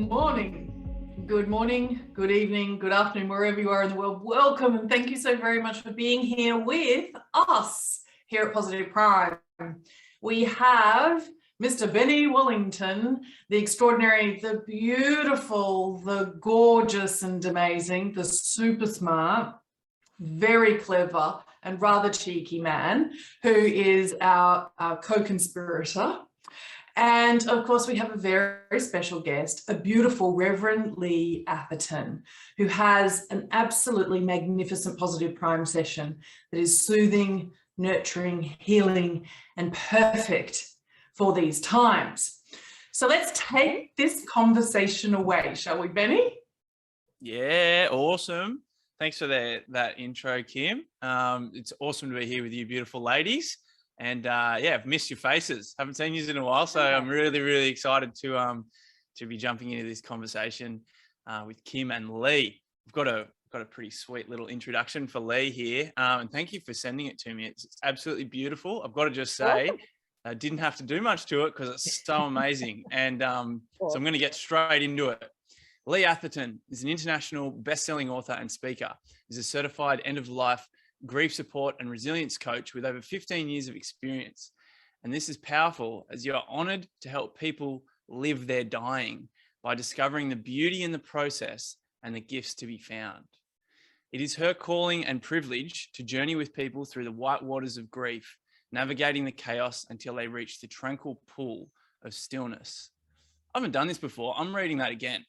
morning, good evening, good afternoon, wherever you are in the world. Welcome and thank you so very much for being here with us here at Positive Prime. We have Mr. Benny Wellington, the extraordinary, the beautiful, the gorgeous and amazing, the super smart, very clever and rather cheeky man who is our co-conspirator. And of course, we have a very special guest, a beautiful Reverend Lee Atherton, who has an absolutely magnificent Positive Prime session that is soothing, nurturing, healing, and perfect for these times. So let's take this conversation away, shall we, Benny? Yeah, awesome. Thanks for that intro, Kim. It's awesome to be here with you beautiful ladies. And yeah, I've missed your faces. Haven't seen you in a while, so I'm really excited to be jumping into this conversation with Kim and Lee. We've got a pretty sweet little introduction for Lee here, and thank you for sending it to me. It's absolutely beautiful. I've got to just say, I didn't have to do much to it because it's so amazing. And so I'm going to get straight into it. Lee Atherton is an international best-selling author and speaker. He's a certified end-of-life grief support and resilience coach with over 15 years of experience. And this is powerful as you're honored to help people live their dying by discovering the beauty in the process and the gifts to be found. It is her calling and privilege to journey with people through the white waters of grief, navigating the chaos until they reach the tranquil pool of stillness. I haven't done this before. I'm reading that again,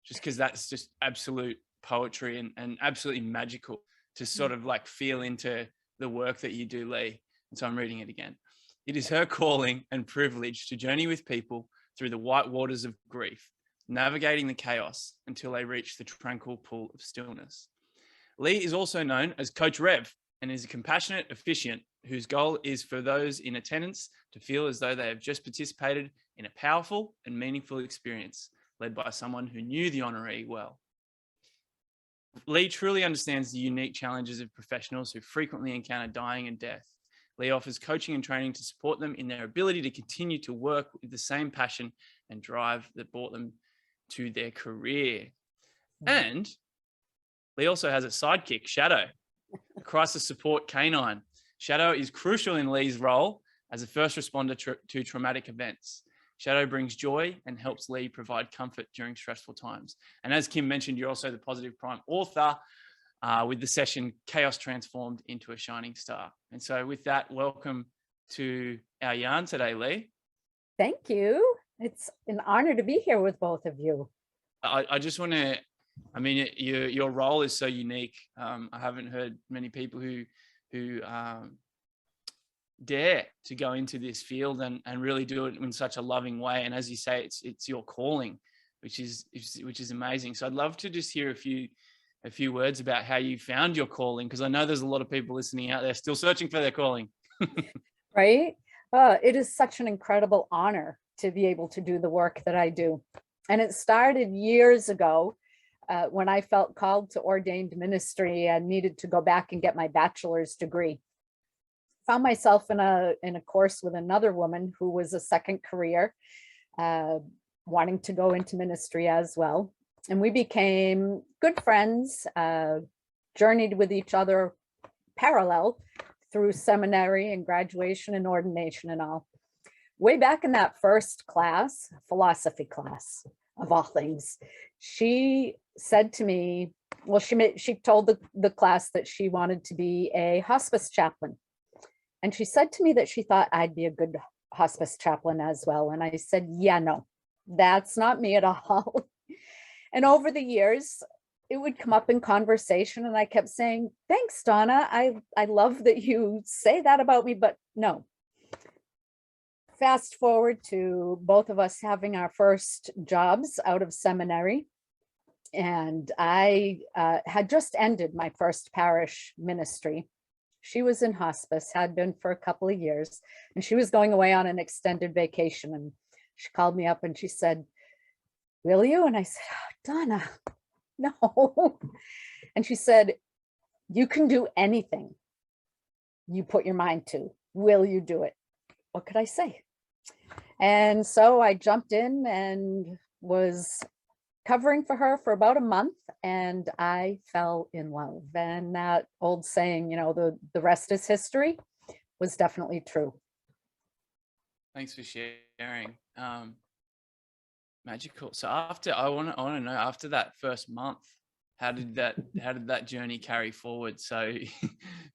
just because that's just absolute poetry and absolutely magical to sort of like feel into the work that you do, Lee. And so I'm reading it again. It is her calling and privilege to journey with people through the white waters of grief, navigating the chaos until they reach the tranquil pool of stillness. Lee is also known as Coach Rev and is a compassionate officiant whose goal is for those in attendance to feel as though they have just participated in a powerful and meaningful experience led by someone who knew the honoree well. Lee truly understands the unique challenges of professionals who frequently encounter dying and death. Lee offers coaching and training to support them in their ability to continue to work with the same passion and drive that brought them to their career. And Lee also has a sidekick, Shadow, a crisis support canine. Shadow is crucial in Lee's role as a first responder to traumatic events. Shadow brings joy and helps Lee provide comfort during stressful times. And as Kim mentioned, you're also the Positive Prime author with the session Chaos Transformed into a Shining Star. And so with that, welcome to our yarn today, Lee. Thank you. It's an honor to be here with both of you. I just want to, I mean, your role is so unique. I haven't heard many people who dare to go into this field and really do it in such a loving way. And as you say, it's your calling, which is amazing. So I'd love to just hear a few words about how you found your calling, because I know there's a lot of people listening out there still searching for their calling. Right? It is such an incredible honor to be able to do the work that I do. And it started years ago when I felt called to ordained ministry and needed to go back and get my bachelor's degree. Found myself in a course with another woman who was a second career, wanting to go into ministry as well. And we became good friends, journeyed with each other parallel through seminary and graduation and ordination and all. Way back in that first class, philosophy class of all things, she said to me, well, she told the class that she wanted to be a hospice chaplain. And she said to me that she thought I'd be a good hospice chaplain as well. And I said, yeah, no, that's not me at all. And over the years, it would come up in conversation and I kept saying, thanks, Donna. I love that you say that about me, but no. Fast forward to both of us having our first jobs out of seminary. And I had just ended my first parish ministry. She was in hospice, had been for a couple of years, and she was going away on an extended vacation. And she called me up and she said, will you? And I said, oh, Donna, no. And she said, you can do anything you put your mind to. Will you do it? What could I say? And so I jumped in and was covering for her for about a month, and I fell in love. And that old saying, you know, the rest is history, was definitely true. Thanks for sharing. Magical. So after, I want to know, after that first month, how did that journey carry forward? So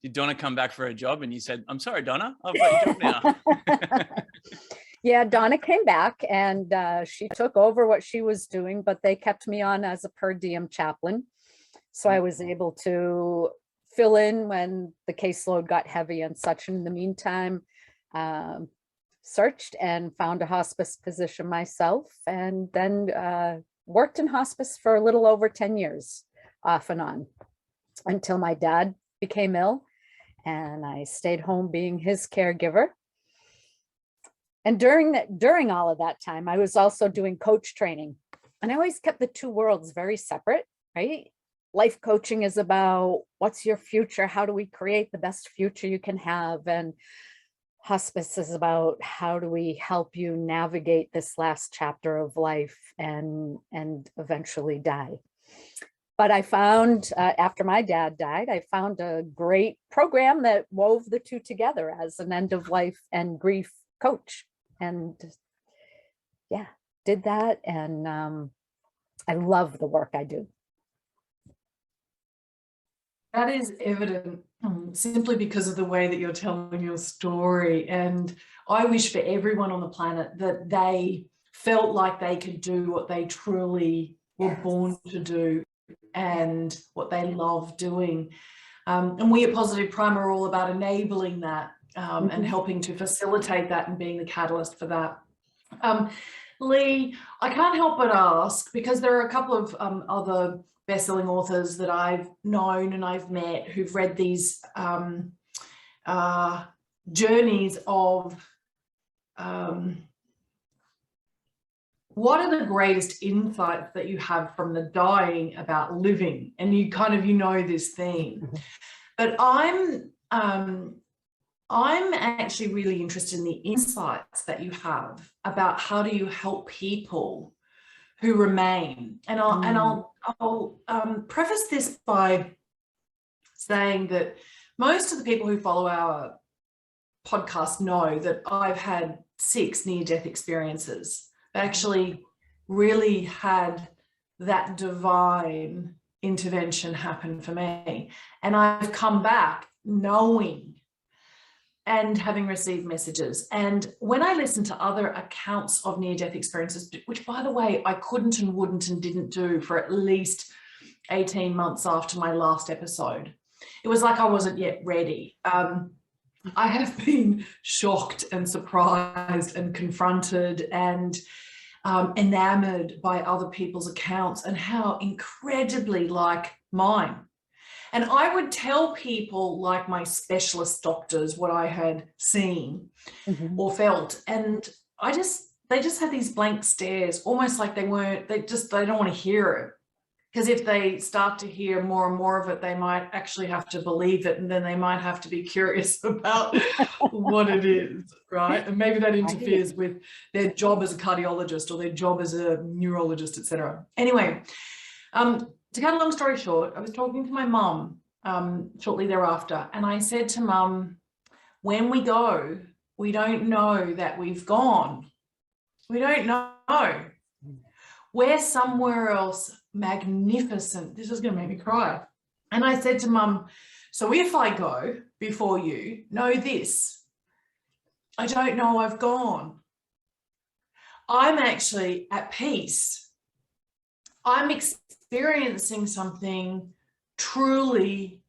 did Donna come back for a job and you said, I'm sorry, Donna, I've got your job now? Yeah, Donna came back and she took over what she was doing, but they kept me on as a per diem chaplain. So I was able to fill in when the caseload got heavy and such. In the meantime, searched and found a hospice position myself, and then worked in hospice for a little over 10 years, off and on, until my dad became ill and I stayed home being his caregiver. And during all of that time, I was also doing coach training, and I always kept the two worlds very separate, right? Life coaching is about what's your future? How do we create the best future you can have? And hospice is about how do we help you navigate this last chapter of life and eventually die. But I found, after my dad died, I found a great program that wove the two together as an end of life and grief coach. And yeah, did that. And I love the work I do. That is evident simply because of the way that you're telling your story. And I wish for everyone on the planet that they felt like they could do what they truly were born to do and what they love doing. And we at Positive Prime are all about enabling that and helping to facilitate that and being the catalyst for that. Lee, I can't help but ask, because there are a couple of other best-selling authors that I've known and I've met who've read these journeys of what are the greatest insights that you have from the dying about living, and you know this theme. But I'm actually really interested in the insights that you have about how do you help people who remain. And I'll preface this by saying that most of the people who follow our podcast know that I've had 6 near-death experiences. I actually really had that divine intervention happen for me. And I've come back knowing and having received messages. And when I listen to other accounts of near-death experiences, which by the way, I couldn't and wouldn't and didn't do for at least 18 months after my last episode, it was like I wasn't yet ready. I have been shocked and surprised and confronted and enamored by other people's accounts and how incredibly like mine. And I would tell people like my specialist doctors what I had seen or felt. And they just had these blank stares, almost like they don't want to hear it. Because if they start to hear more and more of it, they might actually have to believe it. And then they might have to be curious about what it is, right? And maybe that interferes with their job as a cardiologist or their job as a neurologist, etc. Anyway, to cut a long story short, I was talking to my mum shortly thereafter, and I said to Mum, when we go, we don't know that we've gone. We don't know. We're somewhere else magnificent. This is going to make me cry. And I said to Mum, so if I go before you, know this, I don't know I've gone. I'm actually at peace. I'm experiencing something truly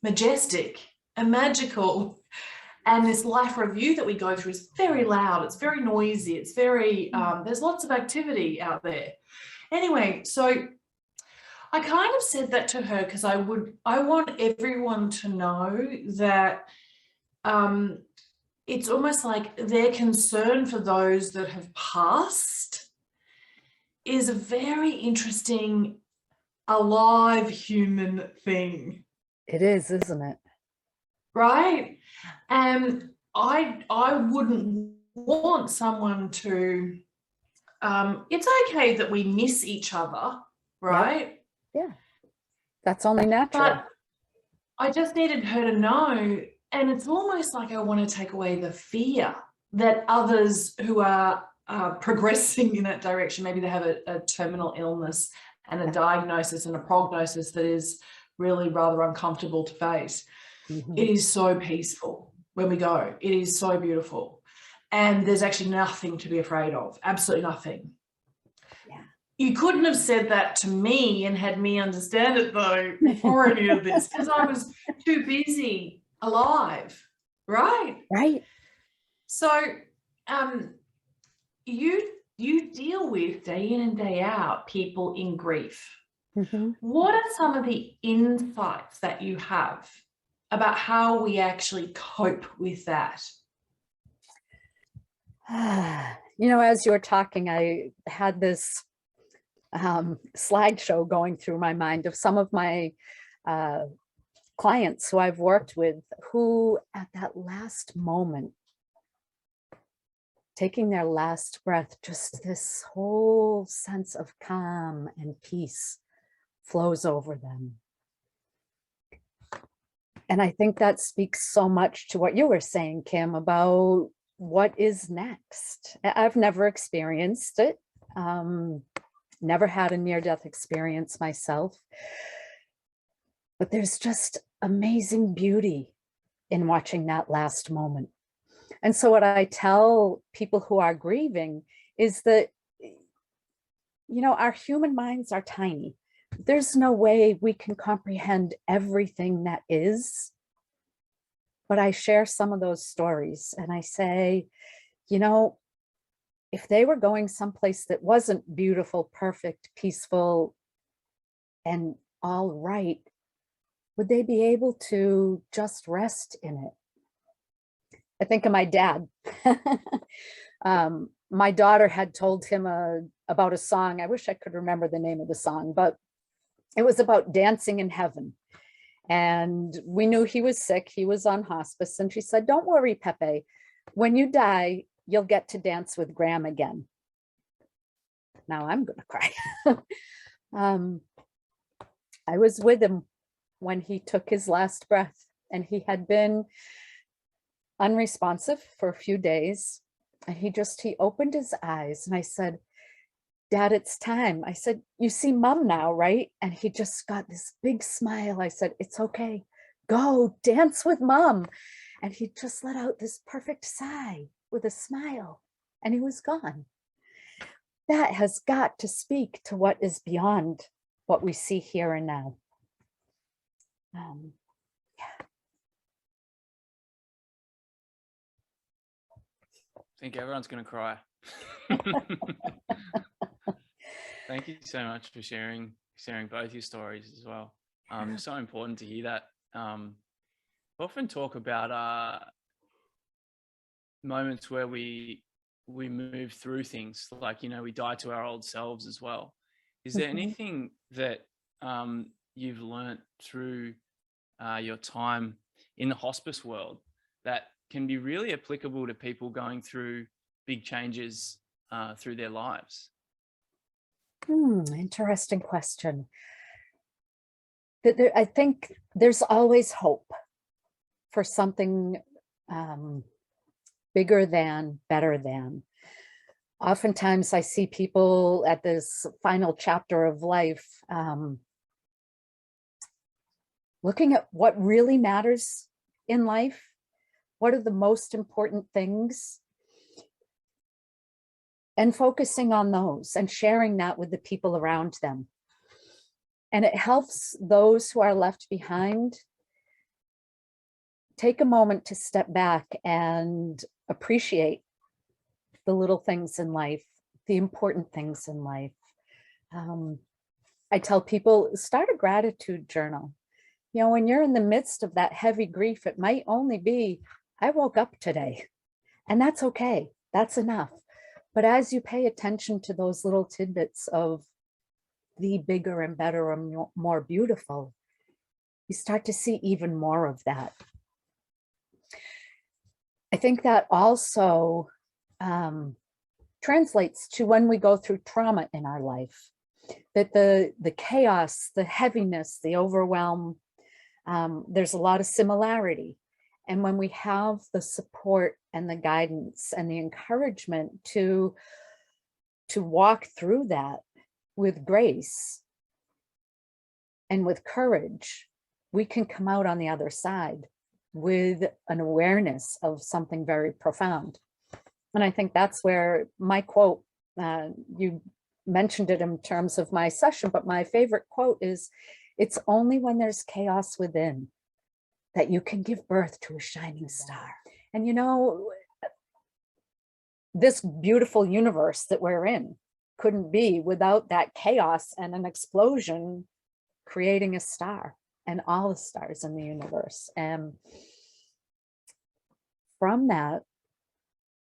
majestic and magical. And this life review that we go through is very loud. It's very noisy. It's very, there's lots of activity out there. Anyway, so I kind of said that to her because I want everyone to know that it's almost like their concern for those that have passed is a very interesting, alive human thing. It is, isn't it? Right? And I wouldn't want someone to it's okay that we miss each other, right? Yeah, that's only natural. But I just needed her to know, and it's almost like I want to take away the fear that others who are progressing in that direction, maybe they have a terminal illness and a diagnosis and a prognosis that is really rather uncomfortable to face. It is so peaceful when we go. It is so beautiful. And there's actually nothing to be afraid of, absolutely nothing. Yeah. You couldn't have said that to me and had me understand it, though, before any of this, because I was too busy alive, right? Right. So you deal with day in and day out people in grief. What are some of the insights that you have about how we actually cope with that? You know, as you were talking, I had this slideshow going through my mind of some of my clients who I've worked with, who at that last moment, taking their last breath, just this whole sense of calm and peace flows over them. And I think that speaks so much to what you were saying, Kim, about what is next. I've never experienced it, never had a near-death experience myself, but there's just amazing beauty in watching that last moment. And so what I tell people who are grieving is that, you know, our human minds are tiny. There's no way we can comprehend everything that is. But I share some of those stories and I say, you know, if they were going someplace that wasn't beautiful, perfect, peaceful, and all right, would they be able to just rest in it? I think of my dad. My daughter had told him about a song. I wish I could remember the name of the song, but it was about dancing in heaven. And we knew he was sick. He was on hospice. And she said, don't worry, Pepe. When you die, you'll get to dance with Graham again. Now I'm going to cry. I was with him when he took his last breath, and he had been unresponsive for a few days. And he opened his eyes and I said, Dad, it's time. I said, you see Mom now, right? And he just got this big smile. I said, it's okay. Go dance with Mom. And he just let out this perfect sigh with a smile, and he was gone. That has got to speak to what is beyond what we see here and now. Yeah. I think everyone's going to cry. Thank you so much for sharing both your stories as well. It's so important to hear that. We often talk about moments where we move through things, like, you know, we die to our old selves as well. Is there anything that you've learned through your time in the hospice world that can be really applicable to people going through big changes through their lives? Interesting question. I think there's always hope for something bigger than, better than. Oftentimes I see people at this final chapter of life looking at what really matters in life. What are the most important things? And focusing on those and sharing that with the people around them. And it helps those who are left behind take a moment to step back and appreciate the little things in life, the important things in life. I tell people, start a gratitude journal. You know, when you're in the midst of that heavy grief, it might only be, I woke up today, and that's okay. That's enough. But as you pay attention to those little tidbits of the bigger and better and more beautiful, you start to see even more of that. I think that also translates to when we go through trauma in our life, that the chaos, the heaviness, the overwhelm, there's a lot of similarity. And when we have the support and the guidance and the encouragement to walk through that with grace and with courage, we can come out on the other side with an awareness of something very profound. And I think that's where my quote, you mentioned it in terms of my session, but my favorite quote is, "It's only when there's chaos within that you can give birth to a shining star." And you know, this beautiful universe that we're in couldn't be without that chaos and an explosion creating a star and all the stars in the universe. And from that,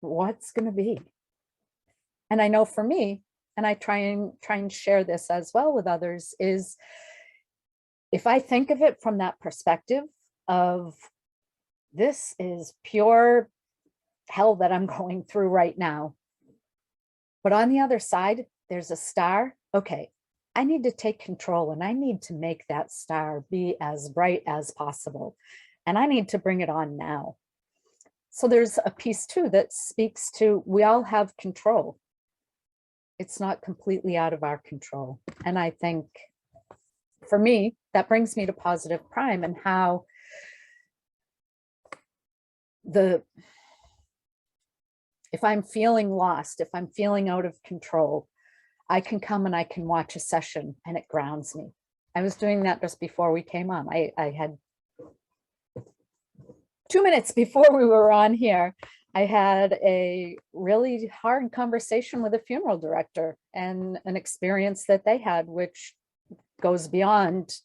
what's going to be? And I know for me, and I try and share this as well with others, is if I think of it from that perspective of, this is pure hell that I'm going through right now, but on the other side, there's a star. Okay, I need to take control and I need to make that star be as bright as possible. And I need to bring it on now. So there's a piece too that speaks to, we all have control. It's not completely out of our control. And I think for me, that brings me to Positive Prime and how if I'm feeling lost, if I'm feeling out of control, I can come and I can watch a session and it grounds me. I was doing that just before we came on. I had 2 minutes before we were on here, I had a really hard conversation with a funeral director and an experience that they had, which goes beyond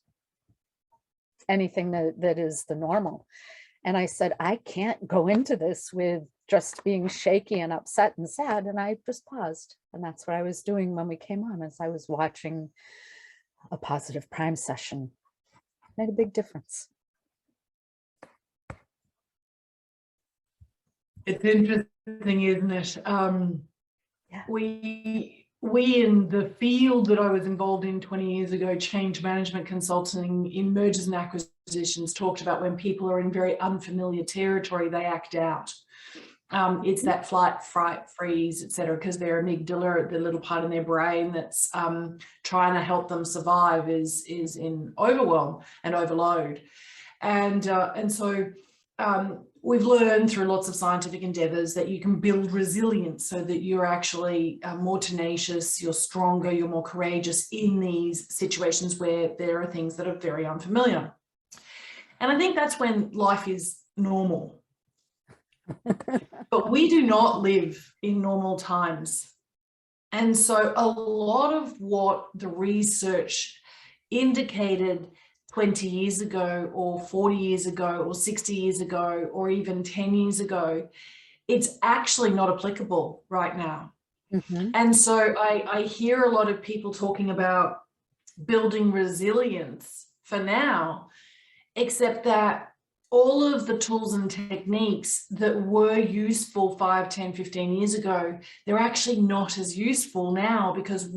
anything that is the normal. And I said, I can't go into this with just being shaky and upset and sad. And I just paused. And that's what I was doing when we came on, as I was watching a Positive Prime session. It made a big difference. It's interesting, isn't it? Yeah. We in the field that I was involved in 20 years ago, change management consulting in mergers and acquisitions, talked about when people are in very unfamiliar territory, they act out. It's that flight, fright, freeze, etc., because their amygdala, the little part in their brain that's trying to help them survive, is in overwhelm and overload. And so we've learned through lots of scientific endeavors that you can build resilience so that you're actually more tenacious, you're stronger, you're more courageous in these situations where there are things that are very unfamiliar. And I think that's when life is normal. But we do not live in normal times. And so a lot of what the research indicated 20 years ago or 40 years ago or 60 years ago or even 10 years ago, it's actually not applicable right now. Mm-hmm. And so I hear a lot of people talking about building resilience for now, except that all of the tools and techniques that were useful 5, 10, 15 years ago, they're actually not as useful now because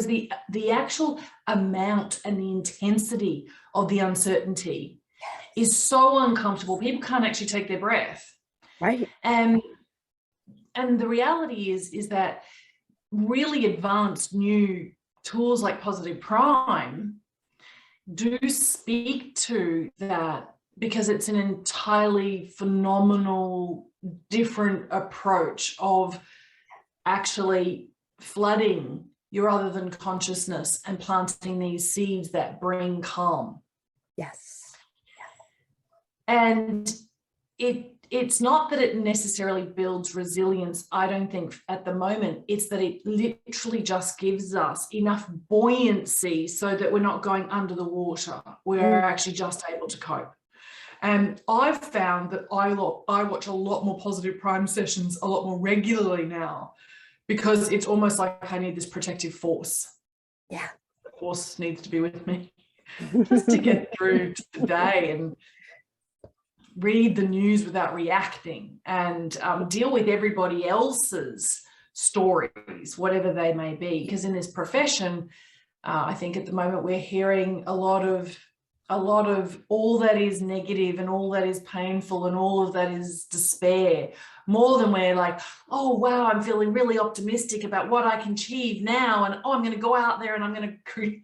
the actual amount and the intensity of the uncertainty is so uncomfortable. People can't actually take their breath. Right. And the reality is that really advanced new tools like Positive Prime do speak to that, because it's an entirely phenomenal, different approach of actually flooding your other than consciousness and planting these seeds that bring calm. Yes. And it's not that it necessarily builds resilience, I don't think, at the moment. It's that it literally just gives us enough buoyancy so that we're not going under the water. We're actually just able to cope. And I've found that I watch a lot more Positive Prime sessions a lot more regularly now, because it's almost like I need this protective force. Yeah. The force needs to be with me just to get through to the day and read the news without reacting and deal with everybody else's stories, whatever they may be. Because in this profession, I think at the moment we're hearing a lot of all that is negative and all that is painful and all of that is despair, more than we're like, oh wow, I'm feeling really optimistic about what I can achieve now, and oh, I'm going to go out there and I'm going to create.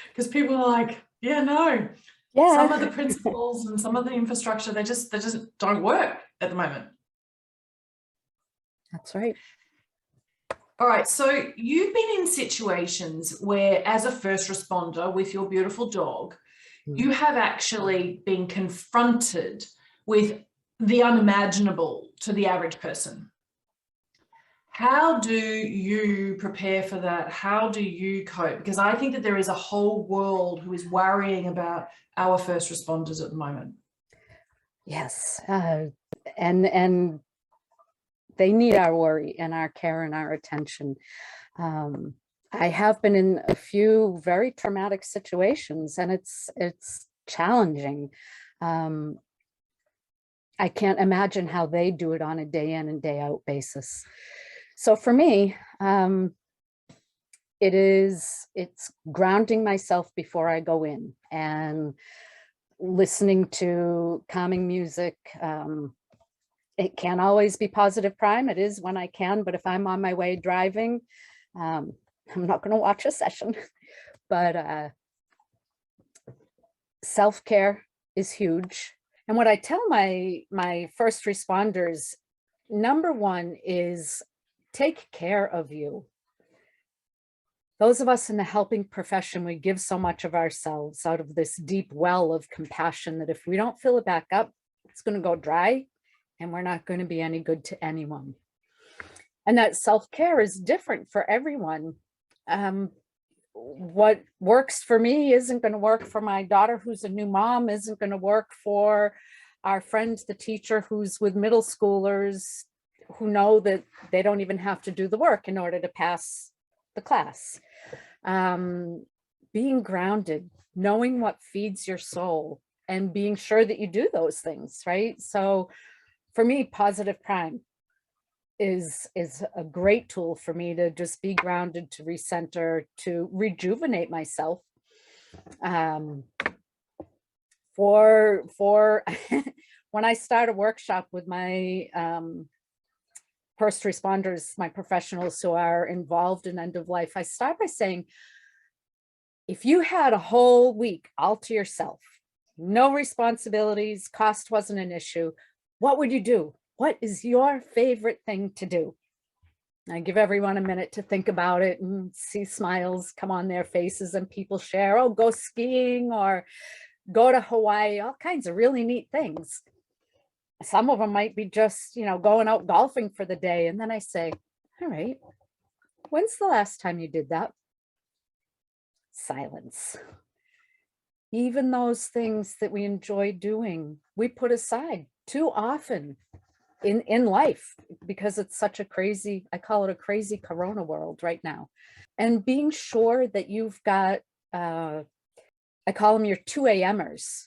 Because people are like, yeah, no, some of the principles and some of the infrastructure, they just don't work at the moment. That's right. All right, so you've been in situations where, as a first responder with your beautiful dog, you have actually been confronted with the unimaginable to the average person. How do you prepare for that? How do you cope? Because I think that there is a whole world who is worrying about our first responders at the moment. Yes, and they need our worry and our care and our attention. I have been in a few very traumatic situations, and it's challenging. I can't imagine how they do it on a day in and day out basis. So for me, it's grounding myself before I go in and listening to calming music. It can't always be positive prime. It is when I can, but if I'm on my way driving, I'm not going to watch a session. But self-care is huge. And what I tell my first responders, number one is take care of you. Those of us in the helping profession, we give so much of ourselves out of this deep well of compassion that if we don't fill it back up, it's going to go dry and we're not going to be any good to anyone. And that self-care is different for everyone. What works for me isn't going to work for my daughter who's a new mom, isn't going to work for our friend, the teacher who's with middle schoolers who know that they don't even have to do the work in order to pass the class. Being grounded, knowing what feeds your soul, and being sure that you do those things, right? So for me, positive prime is a great tool for me to just be grounded, to recenter, to rejuvenate myself. For when I start a workshop with my first responders, my professionals who are involved in end of life, I start by saying, if you had a whole week all to yourself, no responsibilities, cost wasn't an issue, what would you do? What is your favorite thing to do? I give everyone a minute to think about it and see smiles come on their faces, and people share, oh, go skiing or go to Hawaii, all kinds of really neat things. Some of them might be just, going out golfing for the day. And then I say, all right, when's the last time you did that? Silence. Even those things that we enjoy doing, we put aside too often in life because it's such a crazy, I call it a crazy corona world right now. And being sure that you've got, I call them your 2 a.m.ers.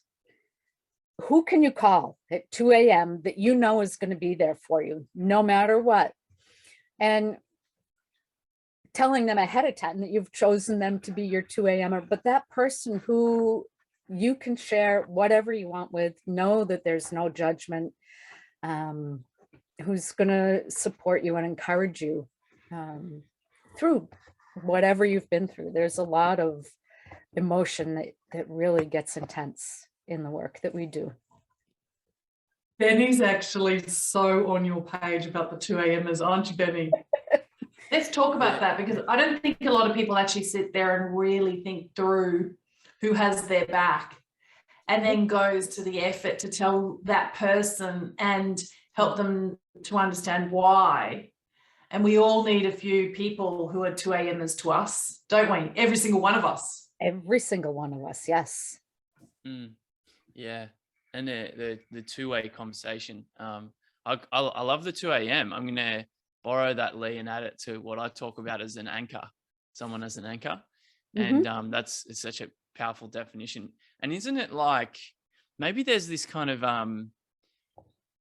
Who can you call at 2 a.m. that you know is going to be there for you no matter what? And telling them ahead of time that you've chosen them to be your 2 a.m.er, but that person who you can share whatever you want with, know that there's no judgment, who's going to support you and encourage you through whatever you've been through. There's a lot of emotion that really gets intense in the work that we do. Benny's actually so on your page about the 2 a.m.ers, aren't you, Benny? Let's talk about that, because I don't think a lot of people actually sit there and really think through who has their back and then goes to the effort to tell that person and help them to understand why. And we all need a few people who are 2 a.m.ers to us, don't we? Every single one of us. Every single one of us, yes. Yeah, and the two-way conversation. I love the 2 a.m. I'm gonna borrow that, Lee, and add it to what I talk about as an anchor. Someone as an anchor, and it's such a powerful definition. And isn't it like maybe there's this kind of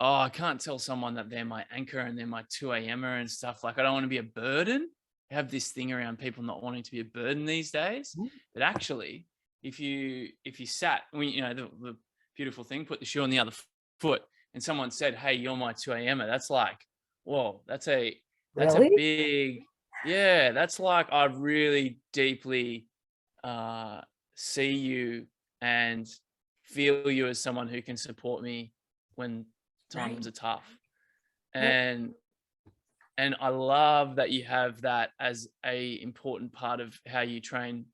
oh, I can't tell someone that they're my anchor and they're my 2 a.m.er and stuff. Like, I don't want to be a burden. I have this thing around people not wanting to be a burden these days. But actually, if you sat, the beautiful thing, put the shoe on the other foot, and someone said, hey, you're my 2 a.m.er, that's like, whoa, that's a big, yeah, that's like, I really deeply see you and feel you as someone who can support me when times are tough. And I love that you have that as a important part of how you train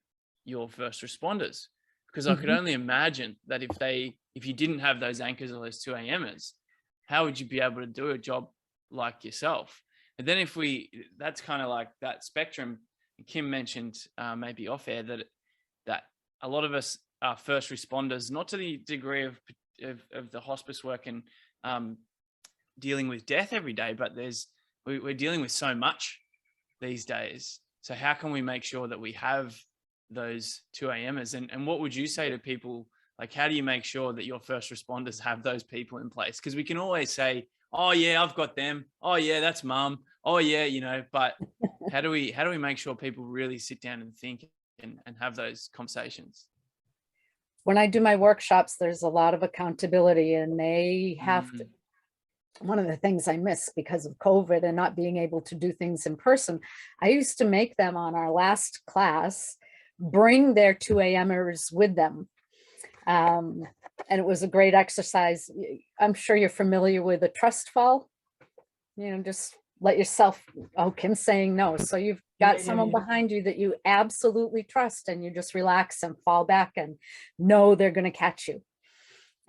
your first responders, because I could only imagine that if you didn't have those anchors or those 2 a.m.ers, how would you be able to do a job like yourself? And then that's kind of like that spectrum. Kim mentioned maybe off air that a lot of us are first responders, not to the degree of the hospice work and dealing with death every day, but we're dealing with so much these days. So how can we make sure that we have those 2 a.m.ers? And what would you say to people? Like, how do you make sure that your first responders have those people in place? Because we can always say, oh yeah, I've got them. Oh yeah, that's mum. Oh yeah, but how do we make sure people really sit down and think and have those conversations? When I do my workshops, there's a lot of accountability, and they have to. One of the things I miss because of COVID and not being able to do things in person, I used to make them on our last class bring their 2 a.m.ers with them. And it was a great exercise. I'm sure you're familiar with a trust fall. Just let yourself, oh, Kim's saying no. So you've got someone behind you that you absolutely trust, and you just relax and fall back and know they're going to catch you.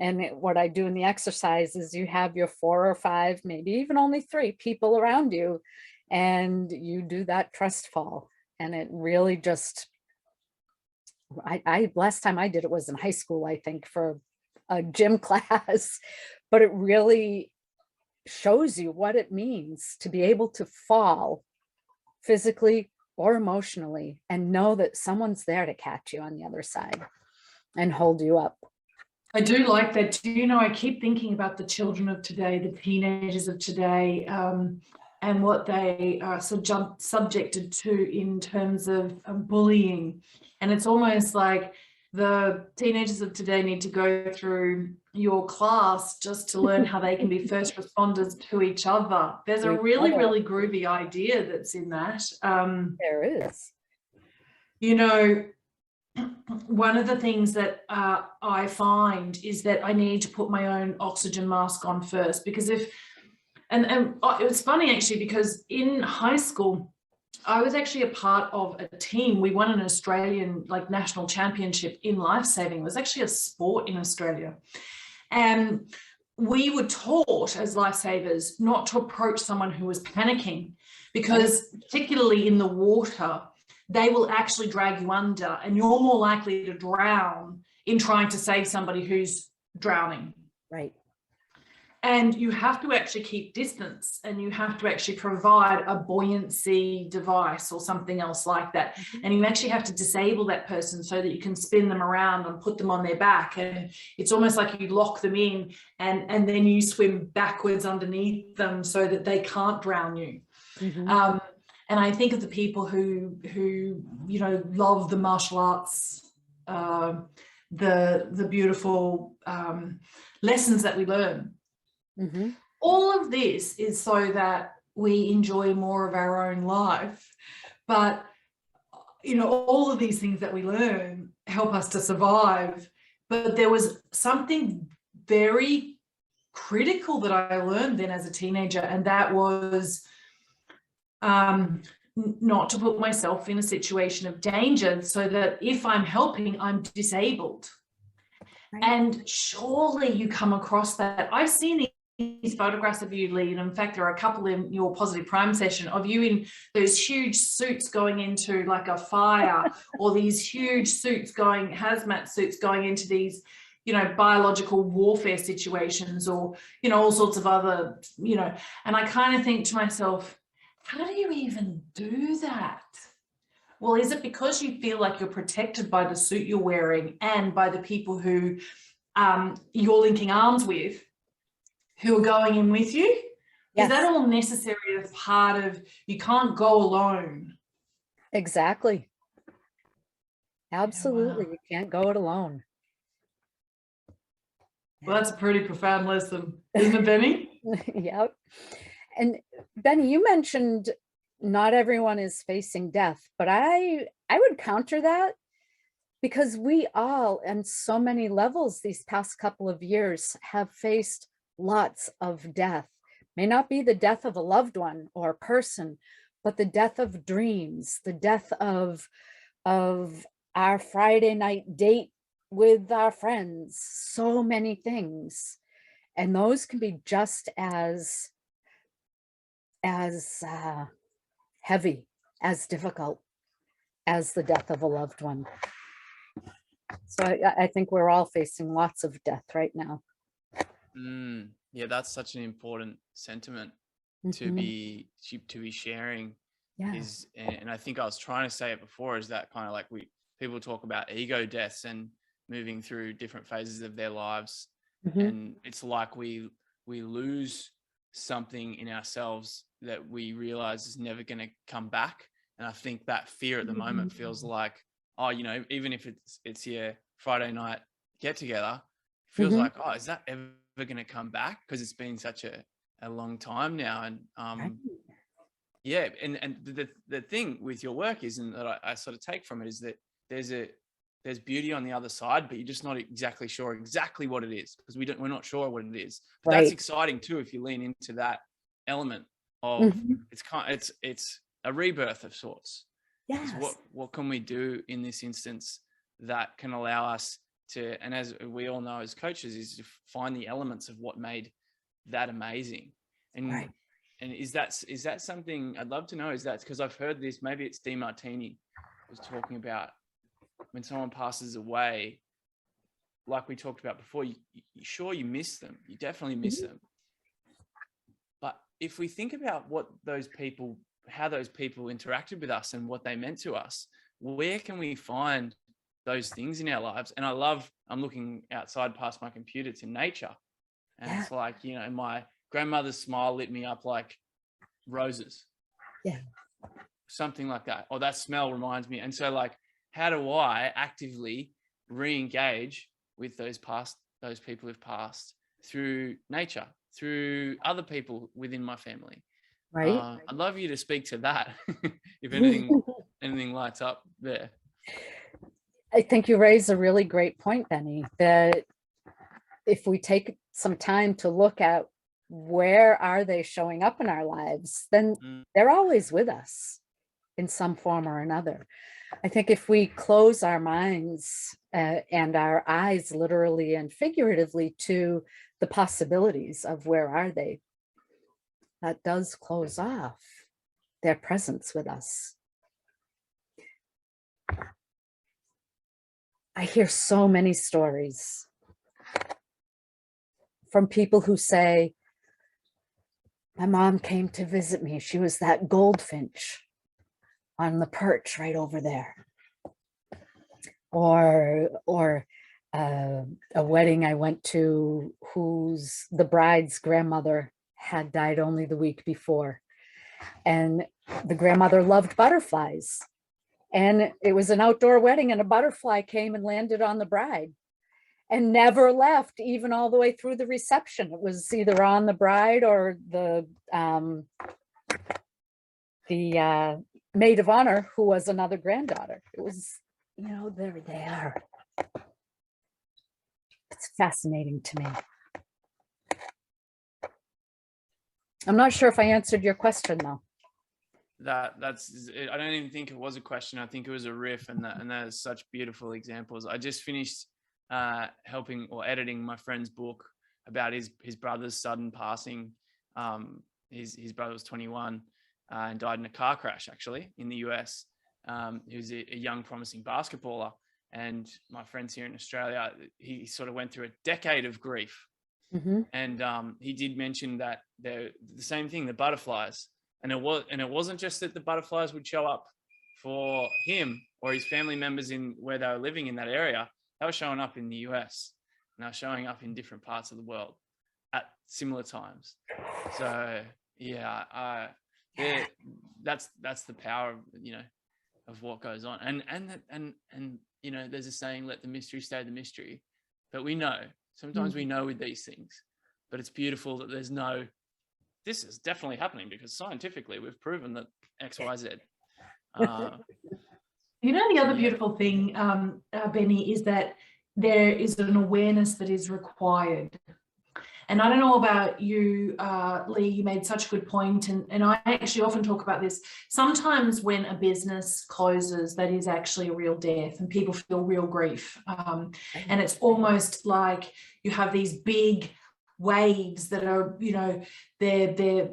And what I do in the exercise is you have your 4 or 5, maybe even only 3 people around you, and you do that trust fall. And it really just, last time I did it was in high school, I think, for a gym class, but it really shows you what it means to be able to fall physically or emotionally and know that someone's there to catch you on the other side and hold you up. I do like that. I keep thinking about the children of today, the teenagers of today, and what they are subjected to in terms of bullying. And it's almost like the teenagers of today need to go through your class just to learn how they can be first responders to each other. There's a really, really groovy idea that's in that. There is. One of the things that I find is that I need to put my own oxygen mask on first, because it was funny actually, because in high school, I was actually a part of a team. We won an Australian national championship in lifesaving. It was actually a sport in Australia. And we were taught as lifesavers not to approach someone who was panicking, because particularly in the water, they will actually drag you under, and you're more likely to drown in trying to save somebody who's drowning. Right. And you have to actually keep distance, and you have to actually provide a buoyancy device or something else like that. And you actually have to disable that person so that you can spin them around and put them on their back. And it's almost like you lock them in, and then you swim backwards underneath them so that they can't drown you. And I think of the people who love the martial arts, the beautiful lessons that we learn. All of this is so that we enjoy more of our own life. But, all of these things that we learn help us to survive. But there was something very critical that I learned then as a teenager, and that was not to put myself in a situation of danger, so that if I'm helping, I'm disabled. Right. And surely you come across that. I've seen these photographs of you, Lee, and in fact, there are a couple in your Positive Prime session of you in those huge suits going into a fire, or these huge suits hazmat suits going into these, biological warfare situations, or, all sorts of other, and I kind of think to myself, how do you even do that? Well, is it because you feel like you're protected by the suit you're wearing and by the people who you're linking arms with, who are going in with you? Is Yes, that all necessary as part of, you can't go alone? exactly. Absolutely. wow. You can't go it alone. Well, that's a pretty profound lesson, isn't it, Benny? Yep. And Benny, you mentioned not everyone is facing death, but I would counter that, because we all, on so many levels these past couple of years, have faced lots of death. May not be the death of a loved one or a person, but the death of dreams, the death of our Friday night date with our friends, so many things. And those can be just as heavy, as difficult as the death of a loved one. So I think we're all facing lots of death right now. Yeah, that's such an important sentiment to Mhm. be sharing. Yeah. And I think I was trying to say it before, is that kind of like people talk about ego deaths and moving through different phases of their lives, Mhm. and it's like we lose something in ourselves that we realize is never going to come back. And I think that fear at the moment feels like, oh, even if it's your Friday night get together, feels Mhm. like, oh, is that ever going to come back? Because it's been such a long time now. And Right. yeah, and the thing with your work is, and that I sort of take from it, is that there's beauty on the other side, but you're just not exactly sure exactly what it is, because we're not sure what it is. But that's Right. exciting too, if you lean into that element of Mhm. it's a rebirth of sorts. Is Yes. what can we do in this instance that can allow us to, and as we all know as coaches, is to find the elements of what made that amazing. And Right. and is that something I'd love to know? Is that because I've heard this, maybe it's DeMartini was talking about, when someone passes away, like we talked about before, you miss them, you definitely miss Mhm. them. But if we think about how those people interacted with us and what they meant to us, where can we find those things in our lives? And I'm looking outside past my computer to nature, and Yeah. it's like, my grandmother's smile lit me up like roses. Yeah. Something like that. Or that smell reminds me. And so, like, how do I actively re-engage with those people who've passed, through nature, through other people within my family? Right. I'd love you to speak to that. If anything lights up there. I think you raise a really great point, Benny, that if we take some time to look at where are they showing up in our lives, then they're always with us in some form or another. I think if we close our minds and our eyes, literally and figuratively, to the possibilities of where are they, that does close off their presence with us. I hear so many stories from people who say, my mom came to visit me. She was that goldfinch on the perch right over there. Or a wedding I went to whose the bride's grandmother had died only the week before. And the grandmother loved butterflies. And it was an outdoor wedding, and a butterfly came and landed on the bride and never left, even all the way through the reception. It was either on the bride or the maid of honor, who was another granddaughter. It was, there they are. It's fascinating to me. I'm not sure if I answered your question, though. That's I don't even think it was a question. I think it was a riff, and that is such beautiful examples. I just finished helping or editing my friend's book about his brother's sudden passing. His brother was 21 and died in a car crash, actually, in the US. He was a young, promising basketballer, and my friend's here in Australia. He sort of went through a decade of grief. Mm-hmm. And he did mention that the same thing, the butterflies. And it wasn't just that the butterflies would show up for him or his family members in where they were living in that area. They were showing up in the US, and they were showing up in different parts of the world. at similar times. So yeah, that's the power of, of what goes on. And there's a saying, let the mystery stay the mystery. But we know, sometimes we know with these things, but it's beautiful that this is definitely happening because scientifically we've proven that X, Y, Z. The other beautiful thing, Benny, is that there is an awareness that is required. And I don't know about you, Lee, you made such a good point, and I actually often talk about this. Sometimes when a business closes, that is actually a real death and people feel real grief. And it's almost like you have these big waves that are, they're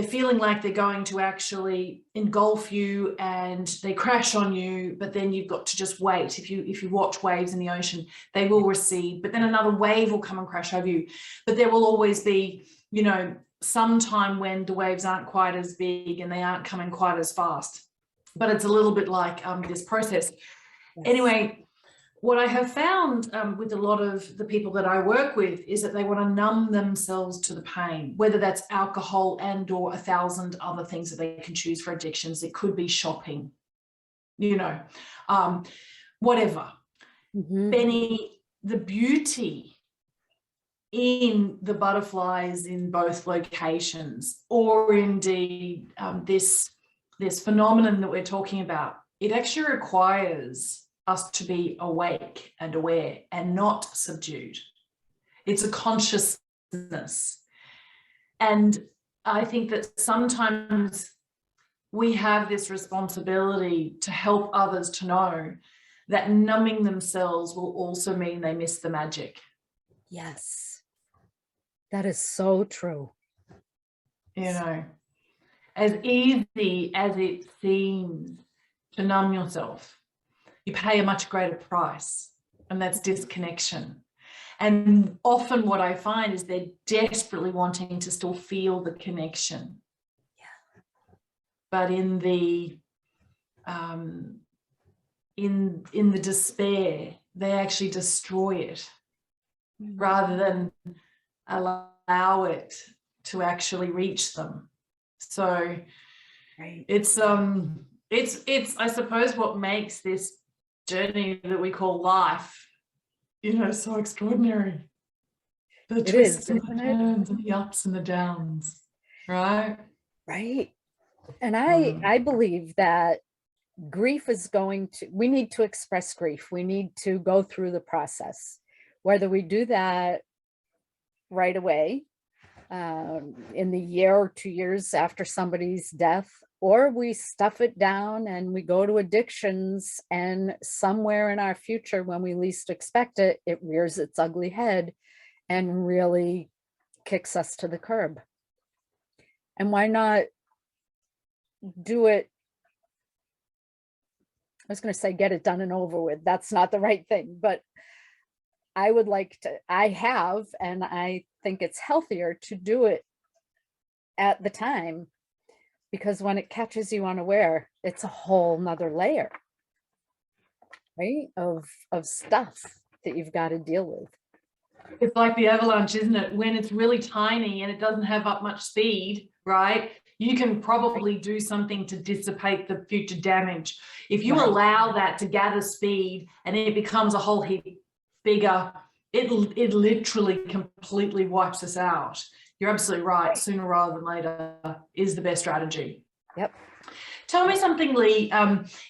feeling like they're going to actually engulf you and they crash on you, but then you've got to just wait. If you watch waves in the ocean, they will recede, but then another wave will come and crash over you. But there will always be, some time when the waves aren't quite as big and they aren't coming quite as fast. But it's a little bit like this process. Yes. Anyway, what I have found with a lot of the people that I work with is that they want to numb themselves to the pain, whether that's alcohol and or 1,000 other things that they can choose for addictions. It could be shopping, whatever. Mm-hmm. Benny, the beauty in the butterflies in both locations, or indeed this phenomenon that we're talking about, it actually requires us to be awake and aware and not subdued. It's a consciousness. And I think that sometimes we have this responsibility to help others to know that numbing themselves will also mean they miss the magic. Yes, that is so true. As easy as it seems to numb yourself, you pay a much greater price, and that's disconnection. And often what I find is they're desperately wanting to still feel the connection. Yeah. But in the despair, they actually destroy it rather than allow it to actually reach them. So right. It's I suppose what makes this journey that we call life, so extraordinary. The twists and the turns and the ups and the downs, right? Right. And I believe that grief is we need to express grief. We need to go through the process. Whether we do that right away, in the year or 2 years after somebody's death, or we stuff it down and we go to addictions, and somewhere in our future, when we least expect it, it rears its ugly head and really kicks us to the curb. And why not do it? I was going to say, get it done and over with. That's not the right thing, but I have, and I think it's healthier to do it at the time, because when it catches you unaware, it's a whole nother layer, right? Of stuff that you've got to deal with. It's like the avalanche, isn't it? When it's really tiny and it doesn't have up much speed, right? You can probably do something to dissipate the future damage. If you allow that to gather speed and it becomes a whole heap bigger, it literally completely wipes us out. You're absolutely right. Sooner rather than later is the best strategy. Yep. Tell me something, Lee.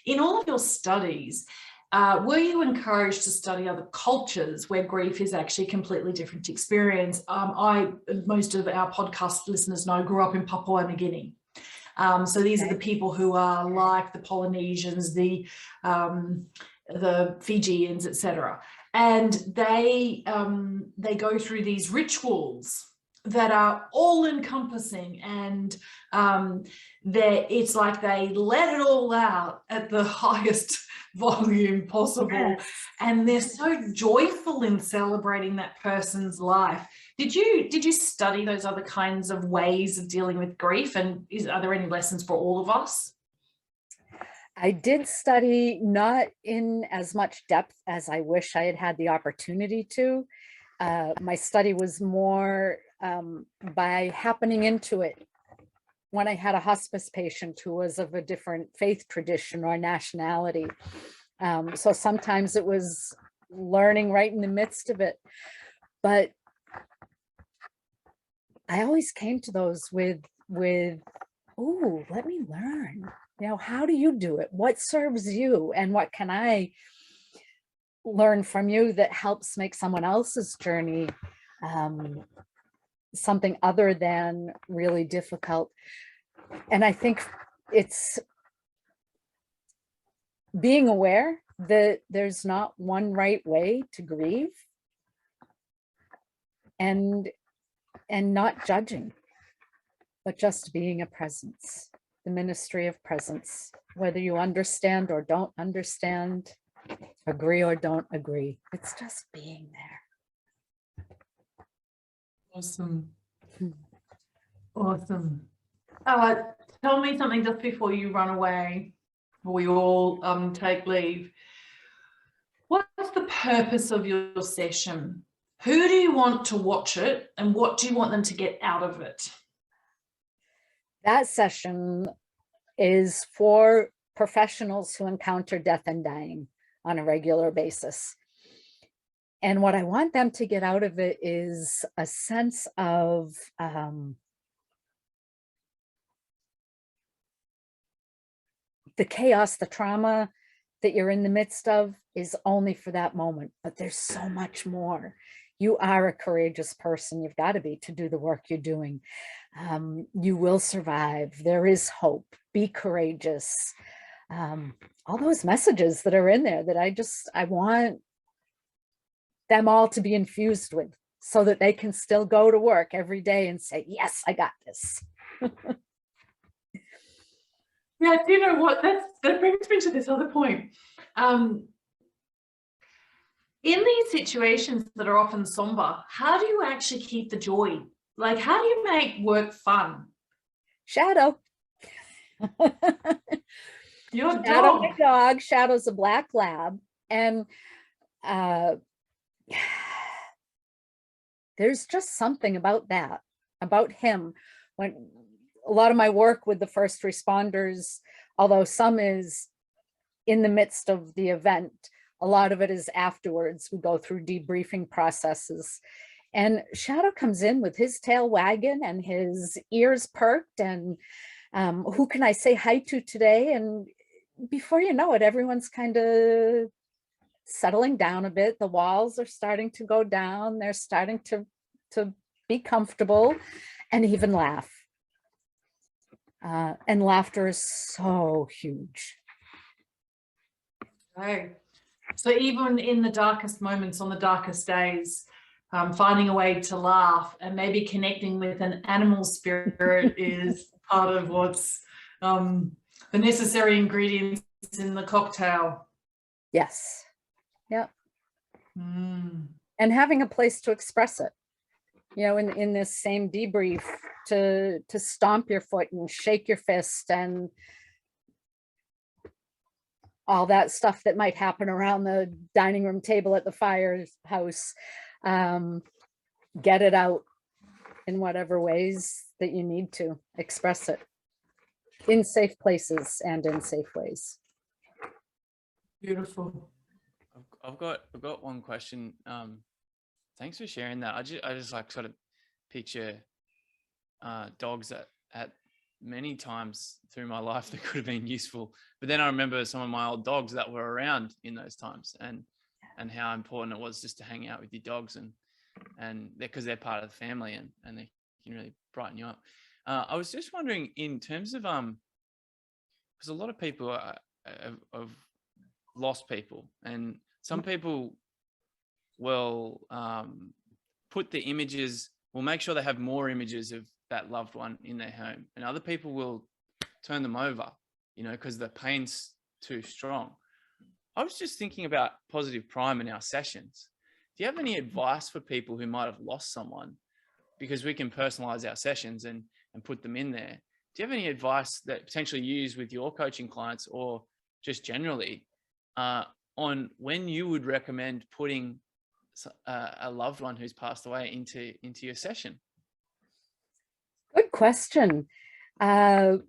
In all of your studies, were you encouraged to study other cultures where grief is actually a completely different experience? Most of our podcast listeners know, grew up in Papua New Guinea. So these are the people who are like the Polynesians, the Fijians, etc. And they go through these rituals that are all encompassing, and it's like they let it all out at the highest volume possible. Yes. And they're so joyful in celebrating that person's life. Did you study those other kinds of ways of dealing with grief, and are there any lessons for all of us? I did study, not in as much depth as I wish I had had the opportunity to. My study was more by happening into it when I had a hospice patient who was of a different faith tradition or nationality. So sometimes it was learning right in the midst of it. But I always came to those with, oh, let me learn. You know, how do you do it? What serves you? And what can I learn from you that helps make someone else's journey something other than really difficult? And I think it's being aware that there's not one right way to grieve, and not judging, but just being a presence, the ministry of presence, whether you understand or don't understand, agree or don't agree. It's just being there. Awesome. Awesome. Tell me something just before you run away, or we all take leave. What's the purpose of your session? Who do you want to watch it, and what do you want them to get out of it? That session is for professionals who encounter death and dying on a regular basis. And what I want them to get out of it is a sense of the chaos, the trauma that you're in the midst of is only for that moment, but there's so much more. You are a courageous person. You've got to be to do the work you're doing. You will survive. There is hope. Be courageous. All those messages that are in there that I want them all to be infused with, so that they can still go to work every day and say, yes, I got this. Yeah, do you know what? That brings me to this other point. In these situations that are often somber, how do you actually keep the joy? Like, how do you make work fun? Shadow. Your Shadow, dog. my dog. Shadow's a black lab. And there's just something about that, about him. When a lot of my work with the first responders, although some is in the midst of the event, a lot of it is afterwards. We go through debriefing processes, and Shadow comes in with his tail wagging and his ears perked, and who can I say hi to today? And before you know it, everyone's kind of settling down a bit. The walls are starting to go down. They're starting to be comfortable and even laugh. And laughter is so huge. Okay. So even in the darkest moments, on the darkest days, finding a way to laugh and maybe connecting with an animal spirit is part of what's the necessary ingredients in the cocktail. Yes. Yep. Mm. And having a place to express it. You know, in this same debrief, to stomp your foot and shake your fist and all that stuff that might happen around the dining room table at the firehouse. Get it out in whatever ways that you need to express it in safe places and in safe ways. Beautiful. I've got one question. Thanks for sharing that. I just like sort of picture dogs that at many times through my life that could have been useful. But then I remember some of my old dogs that were around in those times, and how important it was just to hang out with your dogs, and because they're part of the family, and they can really brighten you up. I was just wondering, in terms of because a lot of people have lost people, and some people will put the images, will make sure they have more images of that loved one in their home, and other people will turn them over, you know, because the pain's too strong. I was just thinking about positive prime in our sessions. Do you have any advice for people who might have lost someone? Because we can personalize our sessions and put them in there. Do you have any advice that potentially you use with your coaching clients, or just generally, on when you would recommend putting a loved one who's passed away into your session? question. I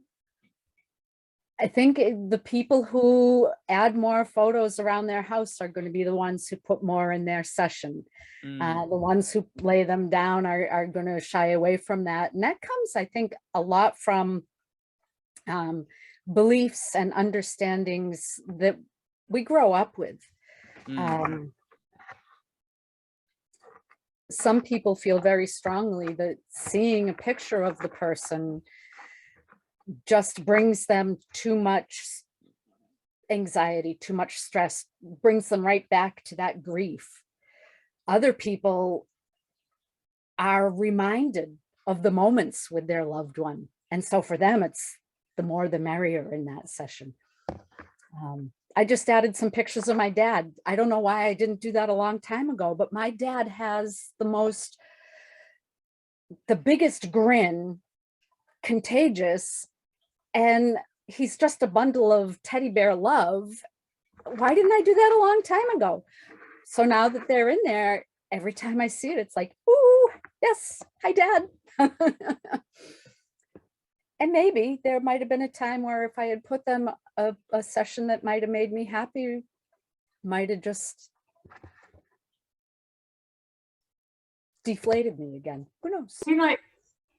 think the people who add more photos around their house are going to be the ones who put more in their session. The ones who lay them down are going to shy away from that. And that comes, I think, a lot from beliefs and understandings that we grow up with. Some people feel very strongly that seeing a picture of the person just brings them too much anxiety, too much stress, brings them right back to that grief. Other people are reminded of the moments with their loved one. And so for them, it's the more the merrier in that session. I just added some pictures of my dad. I don't know why I didn't do that a long time ago, but my dad has the biggest grin, contagious, and he's just a bundle of teddy bear love. Why didn't I do that a long time ago? So now that they're in there, every time I see it, it's like, ooh, yes, hi, Dad. And maybe there might have been a time where if I had put them a session that might have made me happy, might have just deflated me again. Who knows? You know,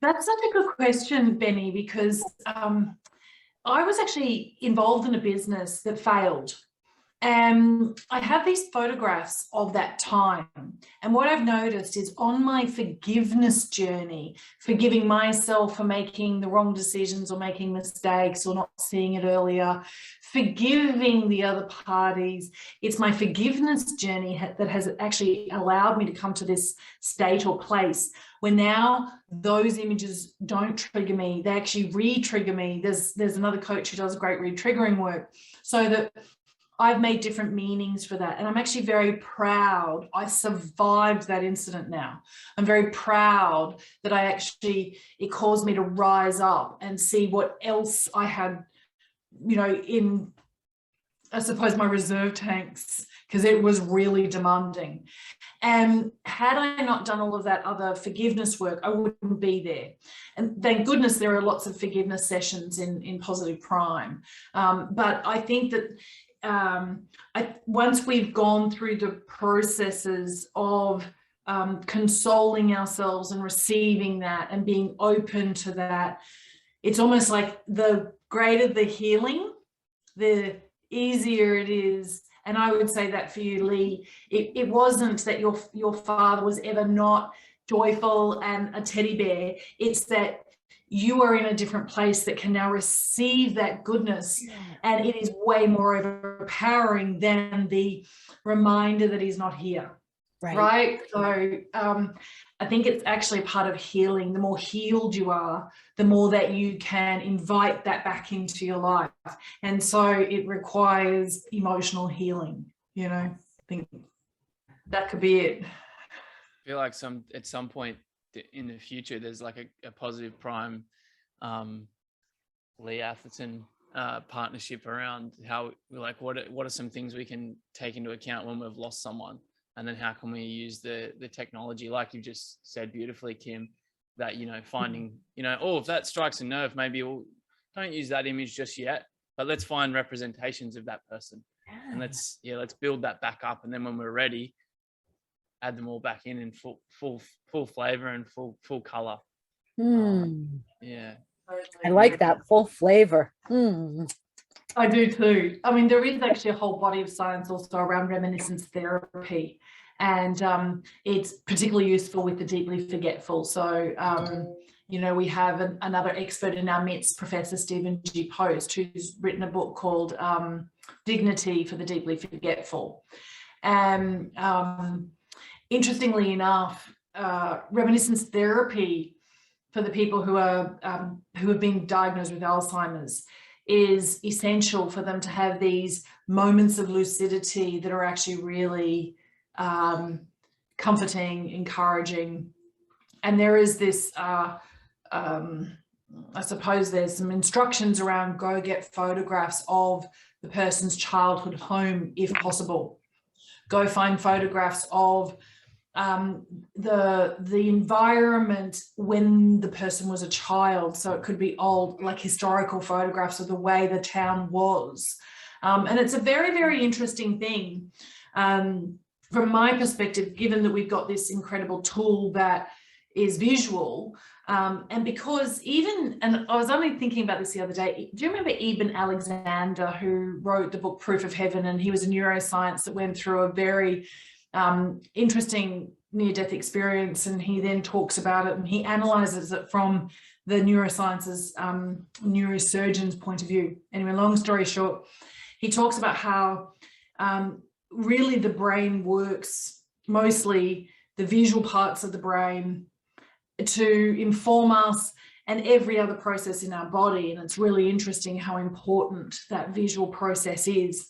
that's such a good question, Benny, because I was actually involved in a business that failed. And I have these photographs of that time. And what I've noticed is on my forgiveness journey, forgiving myself for making the wrong decisions or making mistakes or not seeing it earlier, forgiving the other parties, it's my forgiveness journey that has actually allowed me to come to this state or place where now those images don't trigger me. They actually re-trigger me. There's another coach who does great re-triggering work, so that I've made different meanings for that. And I'm actually very proud I survived that incident now. I'm very proud that it caused me to rise up and see what else I had, in, I suppose, my reserve tanks, because it was really demanding. And had I not done all of that other forgiveness work, I wouldn't be there. And thank goodness there are lots of forgiveness sessions in Positive Prime. But I think that once we've gone through the processes of consoling ourselves and receiving that and being open to that, it's almost like the greater the healing, the easier it is. And I would say that for you, Lee, it wasn't that your father was ever not joyful and a teddy bear. It's that you are in a different place that can now receive that goodness, and it is way more overpowering than the reminder that he's not here. Right? So I think it's actually part of healing. The more healed you are, the more that you can invite that back into your life. And so it requires emotional healing, I think that could be it. I feel like at some point in the future, there's like a Positive Prime Lee Atherton partnership around how, like, what are some things we can take into account when we've lost someone, and then how can we use the technology, like you just said beautifully, Kim, that finding if that strikes a nerve, maybe we'll don't use that image just yet, but let's find representations of that person, and let's build that back up, and then when we're ready, add them all back in full flavor and full color. Yeah, I like that, full flavor. I do too. I mean, there is actually a whole body of science also around reminiscence therapy, and it's particularly useful with the deeply forgetful. So we have another expert in our midst, Professor Stephen G. Post, who's written a book called Dignity for the Deeply Forgetful. And interestingly enough, reminiscence therapy for the people who have been diagnosed with Alzheimer's is essential for them to have these moments of lucidity that are actually really comforting, encouraging. And there is this, I suppose there's some instructions around go get photographs of the person's childhood home, if possible. Go find photographs of the environment when the person was a child. So it could be old, like historical photographs of the way the town was. And it's a very, very interesting thing. From my perspective, given that we've got this incredible tool that is visual, and because and I was only thinking about this the other day, do you remember Ibn Alexander, who wrote the book Proof of Heaven? And he was a neuroscience that went through a very interesting near-death experience, and he then talks about it and he analyzes it from the neurosciences, neurosurgeon's point of view. Anyway, long story short, he talks about how really the brain works, mostly the visual parts of the brain, to inform us and every other process in our body. And it's really interesting how important that visual process is.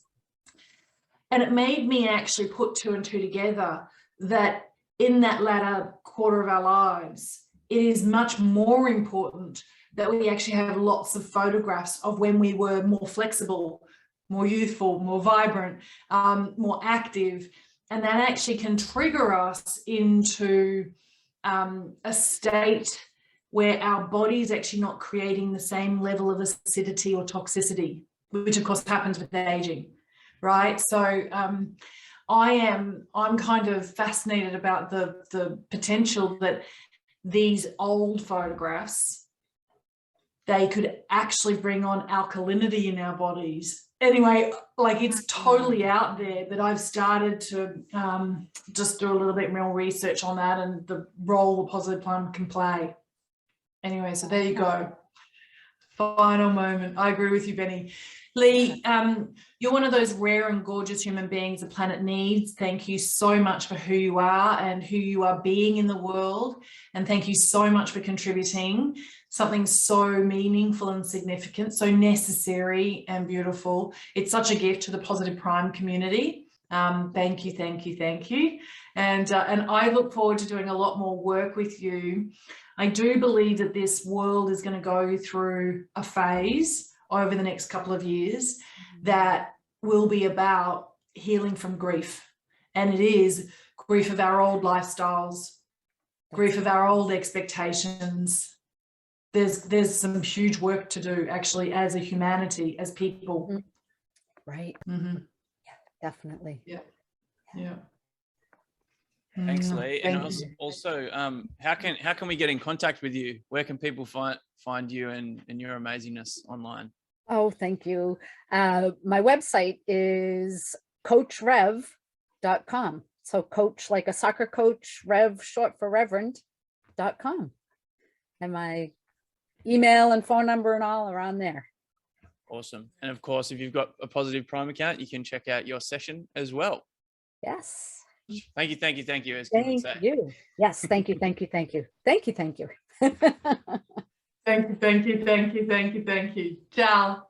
And it made me actually put two and two together, that in that latter quarter of our lives, it is much more important that we actually have lots of photographs of when we were more flexible, more youthful, more vibrant, more active. And that actually can trigger us into a state where our body is actually not creating the same level of acidity or toxicity, which of course happens with aging, right? So I'm kind of fascinated about the potential that these old photographs, they could actually bring on alkalinity in our bodies. Anyway, like, it's totally out there, but I've started to just do a little bit more research on that and the role the positive prime can play. Anyway, so there you go. Final moment. I agree with you, Benny. Lee, you're one of those rare and gorgeous human beings the planet needs. Thank you so much for who you are and who you are being in the world. And thank you so much for contributing something so meaningful and significant, so necessary and beautiful. It's such a gift to the Positive Prime community. Thank you, thank you, thank you. And I look forward to doing a lot more work with you. I do believe that this world is going to go through a phase over the next couple of years that will be about healing from grief. And it is grief of our old lifestyles, grief of our old expectations. There's some huge work to do, actually, as a humanity, as people. Right. Yeah, definitely. Yeah. Thanks, Lee. And Thank you. also, how can we get in contact with you? Where can people find you and your amazingness online? Oh, thank you. My website is coachrev.com. So coach like a soccer coach, Rev short for Reverend.com. And my email and phone number and all are on there. Awesome. And of course, if you've got a Positive Prime account, you can check out your session as well. Yes. Thank you, thank you, thank you. As Thank you. Yes, thank you, thank you, thank you. Thank you, thank you. Thank you, thank you, thank you, thank you, thank you. Ciao.